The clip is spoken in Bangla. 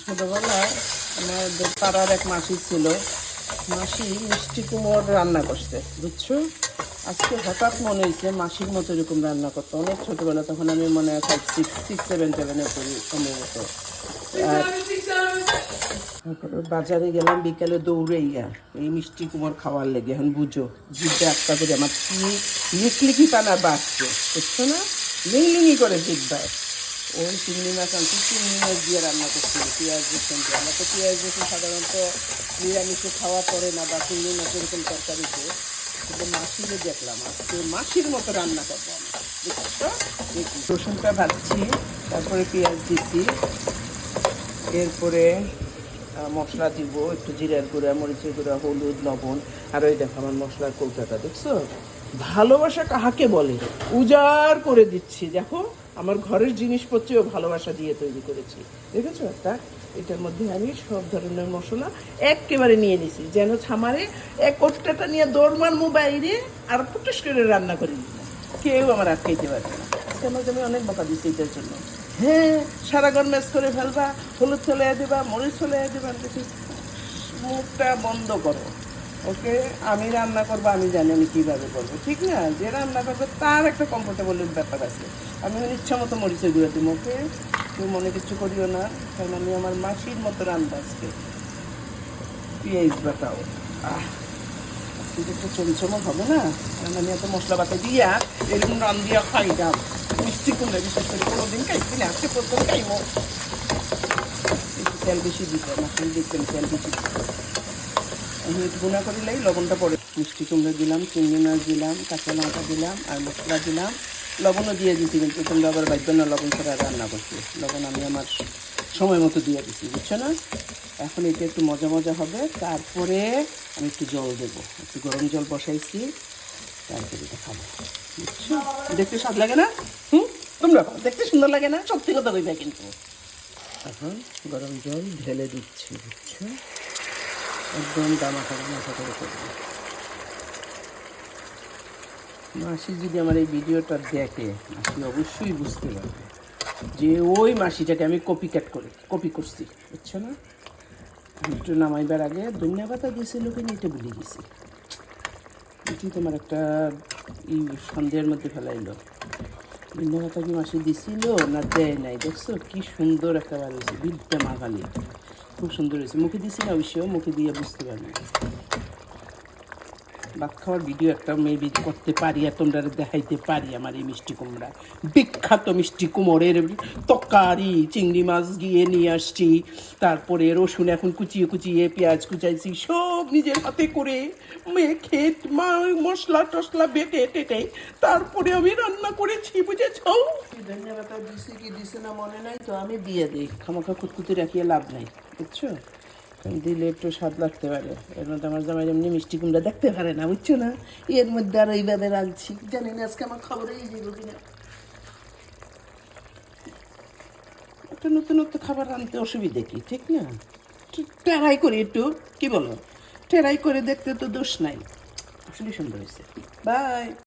ছোটবেলায় আমাদের পাড়ার এক মাসি ছিল। মাসি মিষ্টি কুমড় রান্না করছে, বুঝছো। আজকে হঠাৎ মনে হয়েছে মাসির মতো এরকম রান্না করতো। অনেক ছোটবেলা, তখন আমি মনে হয় 5, 6, 7 পড়ি সম্ভবত। আর তারপরে বাজারে গেলাম বিকেলে দৌড়াইয়া এই মিষ্টি কুমড় খাওয়ার লেগে। এখন বুঝো জিভটা একটা করে আমার কি লিকলিকি পানা বাড়ছে, বুঝছো না, লিংলিঙি করে জিভটায়। ওই চিংড়ি মাছ আনছি, চিংড়ি মাছ দিয়ে রান্না করছিল পেঁয়াজ রসুন দিয়ে। আমরা তো পেঁয়াজ রসুন সাধারণত নিরামিষে খাওয়া পড়ে না, বা চিংড়ি মাছ এরকম তরকারিতে। কিন্তু মাসিরে দেখলাম আজকে মাসির মতো রান্না করবো আমি, বুঝছো। রসুনটা ভাজছি, তারপরে পেঁয়াজ দিচ্ছি, এরপরে মশলা দিব, একটু জিরার গুঁড়া, মরিচের গুঁড়া, হলুদ, লবণ। আর ওই দেখো আমার মশলার কৌটাটা, দেখছো। ভালোবাসা কাহাকে বলে, উজাড় করে দিচ্ছি। দেখো আমার ঘরের জিনিসপত্রেও ভালোবাসা দিয়ে তৈরি করেছি, দেখেছো একটা। এটার মধ্যে আমি সব ধরনের মশলা একেবারে নিয়ে নিছি, যেন ছামারে এক কোট্টাটা নিয়ে দৌড় মারমু বাইরে আর ফুটুস করে রান্না করে দিলাম, কেউ আমার আটকাইতে পারবে না। আমাকে আমি অনেক বকা দিচ্ছি এটার জন্য। হ্যাঁ, সারা ঘর ম্যাচ করে ফেলবা, হলুদ চলে দেবা, মরিচ চলে দেবা, দেখি মুখটা বন্ধ করো। ওকে, আমি রান্না করবো, আমি জানি আমি কীভাবে করবো, ঠিক না। যে রান্না করবে তার একটা কমফোর্টেবলের ব্যাপার আছে। আমি ইচ্ছা মতো মরিচের গুঁড়ো দিব, ওকে। কেউ মনে কিছু করিও না, কারণ আমি আমার মাসির মতো রান্না আজকে। পেঁয়াজ বাটাও, কিন্তু একটু চমচমও হবে না, কারণ আমি এত মশলা বাটা দিয়া এরকম রান দিয়া খাই দাম। মিষ্টি কুমড়া বিশেষ করে কোনোদিন খাইছি না, আজকে প্রথম খাইমো। একটু তেল বেশি দিতে, মাছের দেখবেন তেল বেশি দিতে। আমি একটু গুঁড়া করিলেই লবণটা পড়ে। মিষ্টি কুমড়া দিলাম, চিংড়ি মাছ দিলাম, কাঁচা লঙ্কা দিলাম, আর মশলা দিলাম। লবণও দিয়ে দিচ্ছি, কিন্তু তোমরা আবার বাধ্য না লবণ ছাড়া রান্না করছি। লবণ আমি আমার সময় মতো দিয়ে দিচ্ছি, বুঝছো না। এখন এটা একটু মজা মজা হবে। তারপরে আমি একটু জল দেবো, একটু গরম জল বসাইছি, তারপরে এটা খাবো, বুঝছো। দেখতে স্বাদ লাগে না? তোমরা দেখতে সুন্দর লাগে না? সত্যি কথা কইবে কিন্তু। এখন গরম জল ঢেলে দিচ্ছি, বুঝছো। একদম দামাখা করে করবো। মাসি যদি আমার এই ভিডিওটা দেখে, মাসি অবশ্যই বুঝতে পারবে যে ওই মাসিটাকে আমি কপি করছি, বুঝছো না। একটু নামাইবার আগে ধনিয়া পাতা দিয়েছিল কিনা এটা ভুলে গেছি। এটি তোমার একটা সন্দেহের মধ্যে ফেলাইলো। ধনিয়া পাতা কি মাসি দিছিল না দেয় নাই, দেখছো কি সুন্দর একটা বার হয়েছে, বিদ্যা মাগালি, খুব সুন্দর হয়েছে। মুখে দিছি না, অবশ্যই মুখে দিয়ে বুঝতে পারবে। ভাত খাওয়ার ভিডিও একটা মেবি করতে পারি আর তোমরা দেখাইতে পারি আমার এই মিষ্টি কুমড়া, বিখ্যাত মিষ্টি কুমড়ের তরকারি। চিংড়ি মাছ গিয়ে নিয়ে আসছি, তারপরে রসুন এখন কুচিয়ে কুচিয়ে, পেঁয়াজ কুচাইছি, সব নিজের হাতে করে মেখে মশলা টসলা বেটে টেটে তারপরে আমি রান্না করেছি, বুঝেছ। ধন্যবাদ দিছি কি দিছে না মনে নাই তো, আমি দিয়ে দিই, খামাখা খুঁতকুতি রাখিয়ে লাভ নাই, বুঝছো। দিলে একটু স্বাদ লাগতে পারে। এর মধ্যে আমার জামাই যেমনি মিষ্টি কুমড়া দেখতে পারে না, বুঝছো না। এর মধ্যে আর এইভাবে রাখছি, জানি না আজকে আমার খবরেই যাবো কিনা। একটা নতুন নতুন খাবার আনতে অসুবিধে কি, ঠিক না। ট্রাই করি একটু, কি বলো, ট্রাই করে দেখতে তো দোষ নাই। আসলে সুন্দর হয়েছে। বাই।